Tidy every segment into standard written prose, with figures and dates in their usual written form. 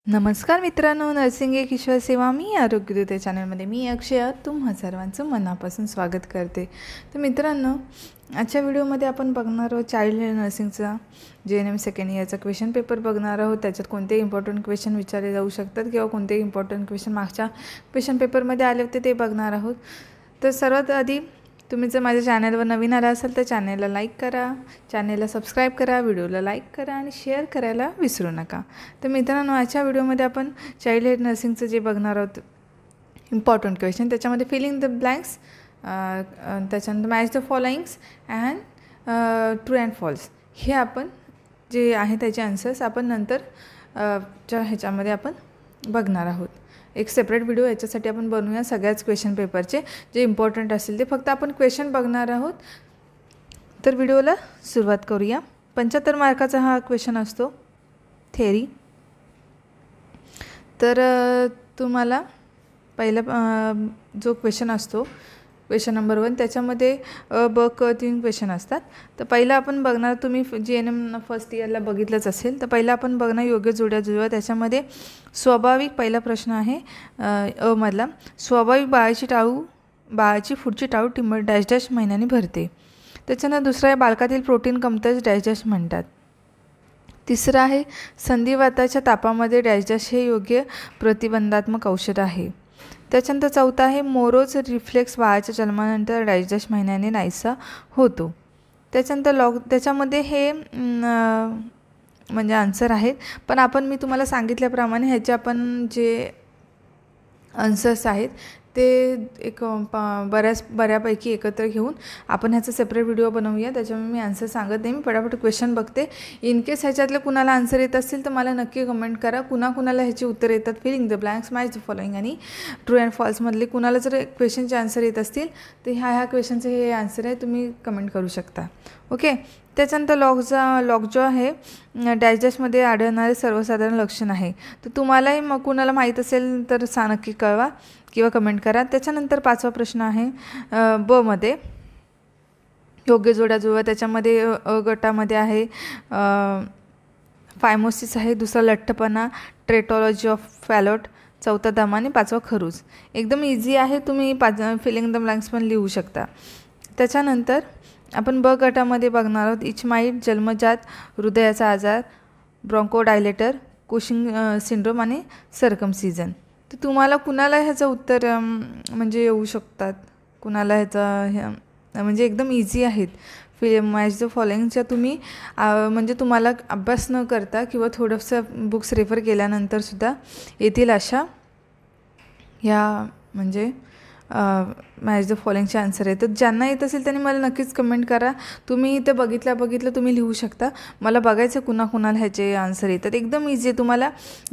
नमस्कार मित्रांनो, नर्सिंग एक ईश्वर सेवा मी आरोग्यदूत या चॅनलमध्ये मी अक्षया तुम्हा सर्वांचं मनापासून स्वागत करते। तर मित्रांनो, आजच्या व्हिडिओमध्ये आपण बघणार आहोत चाइल्ड हेल्थ नर्सिंगचा JNM सेकंड इयरचा क्वेश्चन पेपर बघणार आहोत। त्याच्यात कोणते इम्पॉर्टंट क्वेश्चन विचारले जाऊ शकतात किंवा कोणते इम्पॉर्टंट क्वेश्चन मागच्या क्वेश्चन पेपरमध्ये आले होते ते बघणार आहोत। तर सर्वात आधी तुम्ही जर माझ्या चॅनलवर नवीन आला असाल तर चॅनलला लाईक करा, चॅनलला सबस्क्राईब करा, व्हिडिओला लाईक करा आणि शेअर करायला विसरू नका। तर मित्रांनो, आजच्या व्हिडिओमध्ये आपण चाइल्ड हेल्थ नर्सिंगचं जे बघणार आहोत इम्पॉर्टंट क्वेश्चन, त्याच्यामध्ये फिलिंग द ब्लँक्स, त्याच्यानंतर match the followings and true and false, हे आपण जे आहे त्याचे आन्सर्स आपण नंतर ह्याच्यामध्ये आपण बघणार आहोत। एक सेपरेट व्हिडिओ याच्यासाठी आपण बनवूया सगळ्याच क्वेश्चन पेपरचे जे इम्पॉर्टंट असतील ते फक्त आपण क्वेश्चन बघणार आहोत। तर व्हिडिओला सुरुवात करूया। 75 मार्काचा हा क्वेश्चन असतो थेअरी। तर तुम्हाला पहिला जो क्वेश्चन असतो क्वेश्चन नंबर 1, त्याच्यामध्ये ब क 3 क्वेश्चन असतात। तर पहिला आपण बघणार, तुम्ही JNM फर्स्ट इयरला बघितलंच असेल, तर पहिला आपण बघणार योग्य जोड्या जुळवा। त्याच्यामध्ये स्वाभाविक पहिला प्रश्न आहे अ मधला, स्वाभाविक बाळाची पुढची टाळू टिंब डॅश डॅश महिन्यांनी भरते। त्याच्यानंतर दुसरा आहे बालकातील प्रोटीन कमतरतेस डॅश डॅश म्हणतात। तिसरा आहे संधिवाताच्या तापामध्ये डॅश डॅश हे योग्य प्रतिबंधात्मक औषध आहे। त्याच्यानंतर चौथा आहे मोरोज रिफ्लेक्स बाळाच्या जन्मानंतर डॅश डॅश महिन्याने नाहीसा होतो। त्याच्यानंतर त्याच्यामध्ये हे म्हणजे आन्सर आहेत, पण आपण मी तुम्हाला सांगितल्याप्रमाणे ह्याचे आपण जे आन्सर्स आहेत ते एक बऱ्यापैकी एकत्र घेऊन आपण ह्याचा सेपरेट व्हिडिओ बनवूया। त्याच्यामुळे मी आन्सर सांगत नाही, मी फटाफट क्वेश्चन बघते। इन केस ह्याच्यातले कुणाला आन्सर येत असतील तर मला नक्की कमेंट करा। कुणाला ह्याची उत्तर येतात, filling the blanks, match the following आणि ट्रू अँड फॉल्समधले कुणाला जर क्वेश्चनचे आन्सर येत असतील तर ह्या क्वेश्चनचे हे आन्सर आहे, तुम्ही कमेंट करू शकता। ओके। त्याच्यानंतर लॉग जो आहे डॅश डॅशमध्ये आढळणारे सर्वसाधारण लक्षण आहे। तर तुम्हालाही मग कुणाला माहीत असेल तर नक्की कळवा किंवा कमेंट करा। त्याच्यानंतर 5वा प्रश्न आहे ब मध्ये योग्य जोड्या जुळवा। त्याच्यामध्ये अ गटामध्ये आहे फायमोसिस आहे, दुसरा लठ्ठपणा, ट्रेटॉलॉजी ऑफ फॅलोट, चौथा दमा आणि 5वा खरूज। एकदम इझी आहे, तुम्ही फिलिंग द ब्लँक्स पण लिहू शकता। त्याच्यानंतर आपण ब गटामध्ये बघणार आहोत इचमाईट, जन्मजात हृदयाचा आजार, ब्रॉन्कोडायलेटर, कुशिंग सिंड्रोम आणि सर्कमसिजन। तर तुम्हाला कुणाला ह्याचं उत्तर म्हणजे येऊ शकतात, कुणाला ह्याचा म्हणजे एकदम इझी आहेत। मॅच द फॉलोइंगच्या तुम्ही म्हणजे तुम्हाला अभ्यास न करता किंवा थोडंसं बुक्स रेफर केल्यानंतरसुद्धा येतील अशा ह्या म्हणजे मॅच द फॉलोइंगचे आन्सर आहे। तर ज्यांना येत असेल त्यांनी मला नक्कीच कमेंट करा। तुम्ही इथे बघितलं तुम्ही लिहू शकता। मला बघायचं कुणाला ह्याचे आन्सर येतात। एकदम इझी आहे, तुम्हाला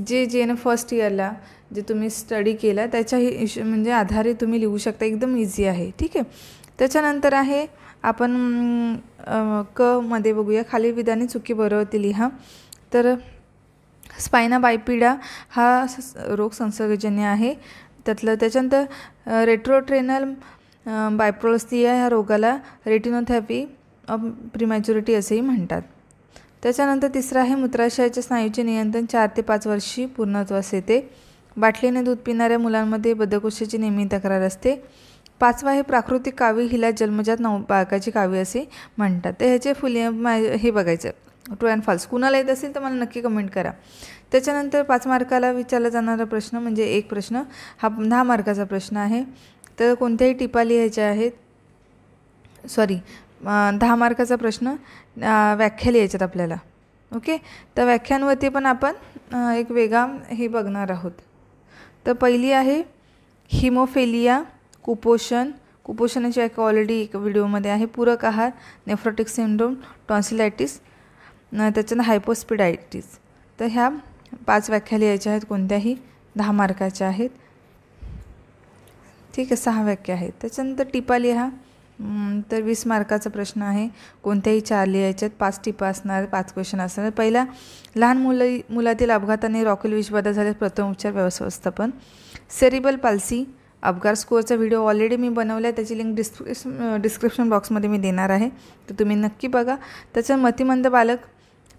जे JNM फर्स्ट इयरला जे तुम्ही स्टडी केला त्याच्या म्हणजे आधारे तुम्ही लिहू शकता। एकदम इझी आहे, ठीक आहे। त्याच्यानंतर आहे आपण क मध्ये बघूया, खालील विधाने चुकी बरोबर लिहा। तर स्पायना बायपिडा हा रोग संसर्गजन्य आहे त्यातलं। त्याच्यानंतर रेट्रोट्रेनल बायप्रोस्थिया ह्या रोगाला रेटिनोथेरपी ऑफ प्रीमॅच्युरिटी असेही म्हणतात। त्याच्यानंतर तिसरा आहे मूत्राशयाच्या स्नायूचे नियंत्रण 4 ते 5 वर्षी पूर्णत्वास येते। बाटलीने दूध पिणाऱ्या मुलांमध्ये बद्धकोष्ठाची नेहमी तक्रार असते। 5वा आहे प्राकृतिक कावीळ हिला जन्मजात बाळकाची कावीळ असे म्हणतात। तर ह्याचे हे बघायचं ट्रू अँड फॉल्स। कुणाला येत असेल तर मला नक्की कमेंट करा। त्याच्यानंतर 5 मार्काला विचारला जाणारा प्रश्न म्हणजे एक प्रश्न हा 10 मार्काचा प्रश्न आहे। तर कोणत्याही टिपा लिहायच्या आहेत, 10 मार्काचा प्रश्न व्याख्या लिहायच्यात आपल्याला। ओके। तर व्याख्यांवरती पण आपण एक वेगळा हे बघणार आहोत। तर पहिली आहे हिमोफिलिया, कुपोषणाची व्याख्या ऑलरेडी एक व्हिडिओमध्ये आहे, पूरक आहार, नेफ्रोटिक सिंड्रोम, टॉन्सिलायटिस, त्याच्यानंतर हायपोस्पिडायटिस। तर ह्या 5 व्याख्या लिहायच्या आहेत, कोणत्याही 10 मार्काच्या आहेत, ठीक आहे। 6 व्याख्या आहेत। त्याच्यानंतर टिपा लिहा। तर 20 मार्काचा प्रश्न आहे, कोणत्याही 4 लिहायचे आहेत, 5 टिपा असणार, 5 क्वेश्चन असणार। पहिला, लहान मुलातील अपघाताने रॉकेल विषबाधा झाल्यास प्रथम उपचार व्यवस्थापन। सेरिबल पाल्सी अपघात स्कोअरचा व्हिडिओ ऑलरेडी मी बनवला आहे, त्याची लिंक डिस्क्रिप्शन बॉक्समध्ये मी देणार आहे, तर तुम्ही नक्की बघा। त्याचं मतिमंद बालक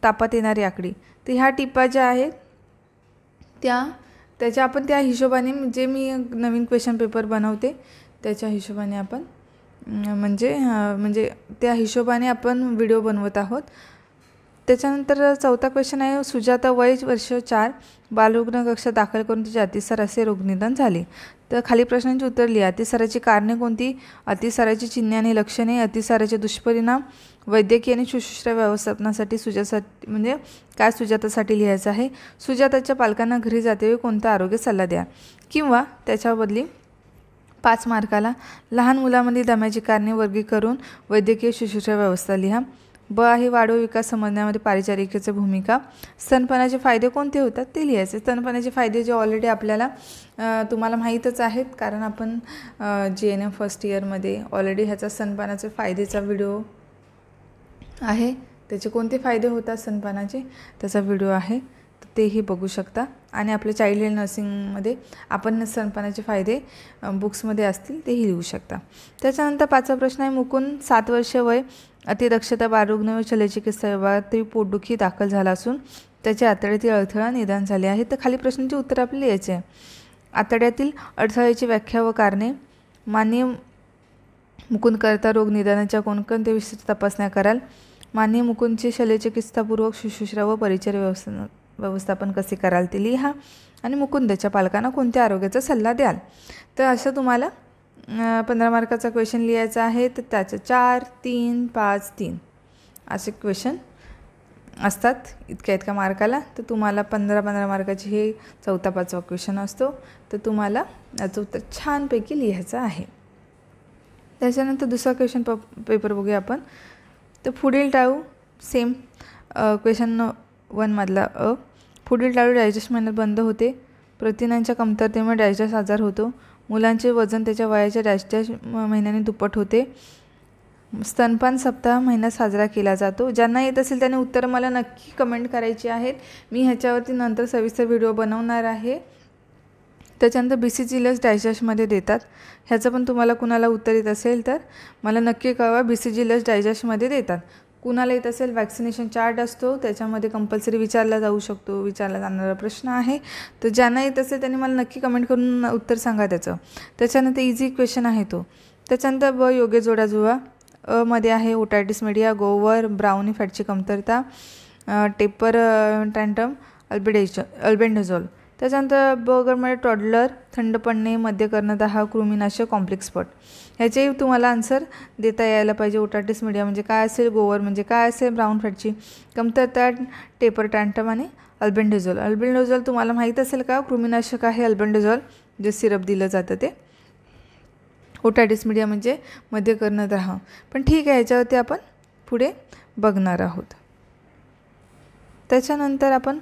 तापात येणारी आकडी, तर ह्या टिपा ज्या आहेत त्याच्या आपण त्या हिशोबाने जे मी नवीन क्वेश्चन पेपर बनवते त्याच्या हिशोबाने आपण म्हणजे त्या हिशोबाने आपण व्हिडिओ बनवत आहोत। त्याच्यानंतर चौथा क्वेश्चन आहे, सुजाता वय वर्ष 4, बालरुग्ण कक्षात दाखल करून तिचे अतिसार असे रोगनिदान झाले। तर खाली प्रश्नांची उत्तर लिहा। अतिसाराची कारणे कोणती, अतिसाराची चिन्हे आणि लक्षणे, अतिसाराचे दुष्परिणाम, वैद्यकीय आणि शुश्रूषा व्यवस्थापनासाठी सुजातासाठी म्हणजे काय सुजातासाठी लिहायचं आहे। सुजाताच्या पालकांना घरी जाते कोणता आरोग्य सल्ला द्या, किंवा त्याच्या बदली 5 मार्काला लहान मुलांमध्ये दम्याची कारणे वर्गीकरण वैद्यकीय शुश्रूषा व्यवस्था लिहा। ब आहे वाढ व विकास समजण्यामध्ये परिचारिकेची भूमिका। स्तनपानाचे फायदे कोणते होतात ते लिहायचे। स्तनपानाचे फायदे जे ऑलरेडी आपल्याला तुम्हाला माहीतच आहेत, कारण आपण GNM फर्स्ट इयरमध्ये ऑलरेडी ह्याचा स्तनपानाचे फायदेचा व्हिडिओ आहे। त्याचे कोणते फायदे होतात स्तनपानाचे त्याचा व्हिडिओ आहे, तर तेही बघू शकता। आणि आपल्या चाइल्ड हेल्थ नर्सिंगमध्ये आपण स्तनपानाचे फायदे बुक्समध्ये असतील तेही लिहू शकता। त्याच्यानंतर 5वा प्रश्न आहे, मुकुंद 7 वर्ष वय, अतिदक्षता बालरुग्ण व शल्यचिकित्सा विभागात पोटदुखी दाखल झाला असून त्याच्या आतड्यातील अडथळा निदान झाले आहे। तर खाली प्रश्नांची उत्तर आपल्याला लिहायचे आहे। आतड्यातील अडथळ्याची व्याख्या व कारणे, माननीय मुकुंदकरिता रोग निदानाच्या कोणकोणत्या विशिष्ट तपासण्या कराल, माननीय मुकुंदची शल्यचिकित्सापूर्वक शुश्रूषा व परिचर्या व्यवस्थापन कसे कराल ते लिहा, आणि मुकुंदच्या पालकांना कोणत्या आरोग्याचा सल्ला द्याल। तर असं तुम्हाला 15 मार्काचा क्वेश्चन लिहायचा आहे। तर त्याचे 4, 3, 5, 3 असे क्वेश्चन असतात इतक्या मार्काला। तर तुम्हाला 15 मार्काचे हे 4था 5वा क्वेश्चन असतो, तर तुम्हाला याचं उत्तर छानपैकी लिहायचं आहे। त्याच्यानंतर दुसरा क्वेश्चन पेपर बघूया आपण। तर पुढील टाळू सेम क्वेश्चन 1 मधला पुढील टाळू डायजेस्ट महिन्यात बंद होते, प्रथिनांच्या कमतरतेमुळे डायजेस्ट आजार होतो, मुलांचे वजन त्याच्या वयाच्या डॅश महिन्याने दुप्पट होते, स्तनपान सप्ताह महिना साजरा केला जातो। ज्यांना येत असेल त्याने उत्तर मला नक्की कमेंट करायची आहेत। मी ह्याच्यावरती नंतर सविस्तर व्हिडिओ बनवणार आहे। त्याच्यानंतर BCG लस डायजेस्टमध्ये देतात, ह्याचं पण तुम्हाला कुणाला उत्तर येत असेल तर मला नक्की कळवा। BCG लस डायजेस्टमध्ये देतात, कुणाला येत असेल वॅक्सिनेशन चार्ट असतो त्याच्यामध्ये कंपल्सरी विचारला जाऊ शकतो, विचारला जाणारा प्रश्न आहे। तर ज्यांना येत असेल त्यांनी मला नक्की कमेंट करून उत्तर सांगा त्याचं। त्याच्यानंतर इझी क्वेश्चन आहे तो। त्याच्यानंतर ब योग्य जोडा जुळवा। मध्ये आहे ओटायटिस मीडिया, गोवर, ब्राउनी फॅटची कमतरता, टेपर टँटम, अल्बेंडाझोल। त्याच्यानंतर ब गटमध्ये टॉडलर, थंड पडणे, मद्य कर्णदाह, कृमीनाशक, कॉम्प्लेक्स स्पॉट। ह्याचे तुम्हाला आन्सर देता यायला पाहिजे। ओटायटिस मीडिया म्हणजे काय असेल, गोवर म्हणजे काय असेल, ब्राउन फॅटची कमतरता, टेपर टँटम आणि अल्बेंडाझोल। अल्बेंडाझोल तुम्हाला माहीत असेल का, कृमीनाशक आहे अल्बेंडाझोल, जे सिरप दिलं जातं ते। ओटायटिस मीडिया म्हणजे मद्य कर्णदाह, पण ठीक आहे ह्याच्यावरती आपण पुढे बघणार आहोत। त्याच्यानंतर आपण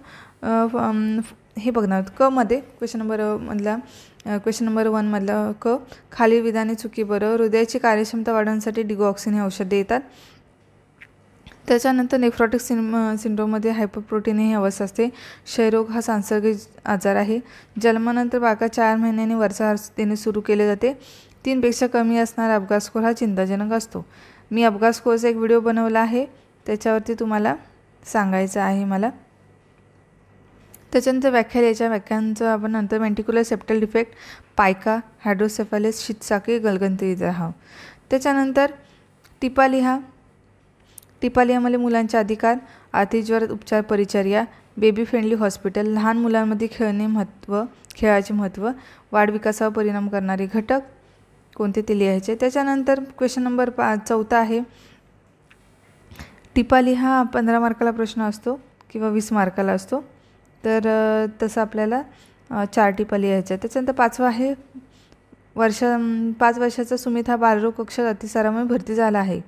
हे बघणार आहोत क मध्ये क्वेश्चन नंबर 1 मधला क, खालील विधाने चुकी बरं। हृदयाची कार्यक्षमता वाढवण्यासाठी डिगॉक्सिन हे औषध देतात। त्याच्यानंतर नेफ्रोटिक सिंड्रोममध्ये हायपरप्रोटीन ही अवस्था असते। क्षयरोग हा सांसर्गिक आजार आहे। जन्मानंतर बाळका 4 महिन्यांनी वरचा आहार देणे सुरू केले जाते। 3 पेक्षा कमी असणारा अपघात स्कोर हा चिंताजनक असतो। मी अपघात स्कोरचा एक व्हिडिओ बनवला आहे, त्याच्यावरती तुम्हाला सांगायचं आहे मला। त्याच्यानंतर व्याख्या द्यायच्या, व्याख्यांचं आपण नंतर वेंट्रिक्युलर सेप्टल डिफेक्ट, पायका, हायड्रोसेफॅलिस, शीतसाखळी, गलगंती राहा। त्याच्यानंतर टिपा लिहा। टिपा लिहामध्ये मुलांचे अधिकार, अतिज्वर उपचार परिचर्या, बेबी फ्रेंडली हॉस्पिटल, लहान मुलांमध्ये खेळाचे महत्त्व, वाढ विकासावर परिणाम करणारे घटक कोणते ते लिहायचे। त्याच्यानंतर क्वेश्चन नंबर 4 आहे, टिपा लिहा। 15 मार्काला प्रश्न असतो किंवा 20 मार्काला असतो, तर तसं आपल्याला 4 टिपा लिहायच्या। त्याच्यानंतर 5वा आहे, 5 वर्षाचा सुमित हा बालरोग कक्षात अतिसारामुळे भरती झाला आहे।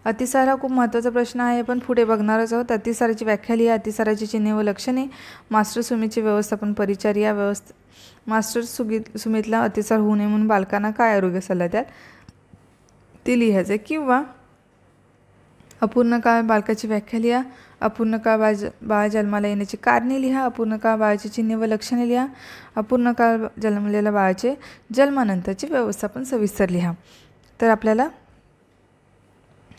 अतिसार हा खूप महत्त्वाचा प्रश्न आहे, आपण पुढे बघणारच आहोत। अतिसाराची व्याख्या लिहा, अतिसाराची चिन्हे व लक्षणे, मास्टर सुमीचे व्यवस्थापन परिचर्या मास्टर सुमितला अतिसार होऊ नये म्हणून बालकांना काय आरोग्य सल्ला द्याल ते लिहायचे। किंवा अपूर्ण काळ बालकाची व्याख्या लिहा, अपूर्ण काळ बाळ जन्माला येण्याची कारणे लिहा, अपूर्ण काळ बाळाची चिन्हे व लक्षणे लिहा, अपूर्ण काळ जन्मलेल्या बाळाचे जन्मानंतरचे व्यवस्थापन सविस्तर लिहा। तर आपल्याला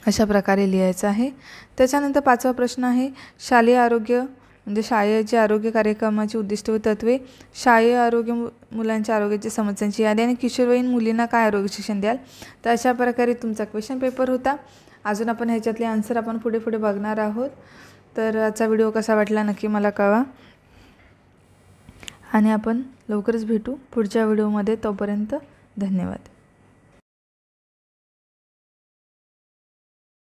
अशा प्रकारे लिहायचं आहे। त्याच्यानंतर 5वा प्रश्न आहे, शालेय आरोग्य म्हणजे शाळेचे आरोग्य कार्यक्रमाची उद्दिष्ट व तत्त्वे, शालेय आरोग्य, मुलांच्या आरोग्याच्या समस्यांची यादी आणि किशोरवयीन मुलींना काय आरोग्य शिक्षण द्याल. तर अशा प्रकारे तुमचा क्वेश्चन पेपर होता. अजून आपण ह्याच्यातले आन्सर आपण पुढे पुढे बघणार आहोत. तर आजचा व्हिडिओ कसा वाटला नक्की मला कळवा आणि आपण लवकरच भेटू पुढच्या व्हिडिओमध्ये. तोपर्यंत धन्यवाद.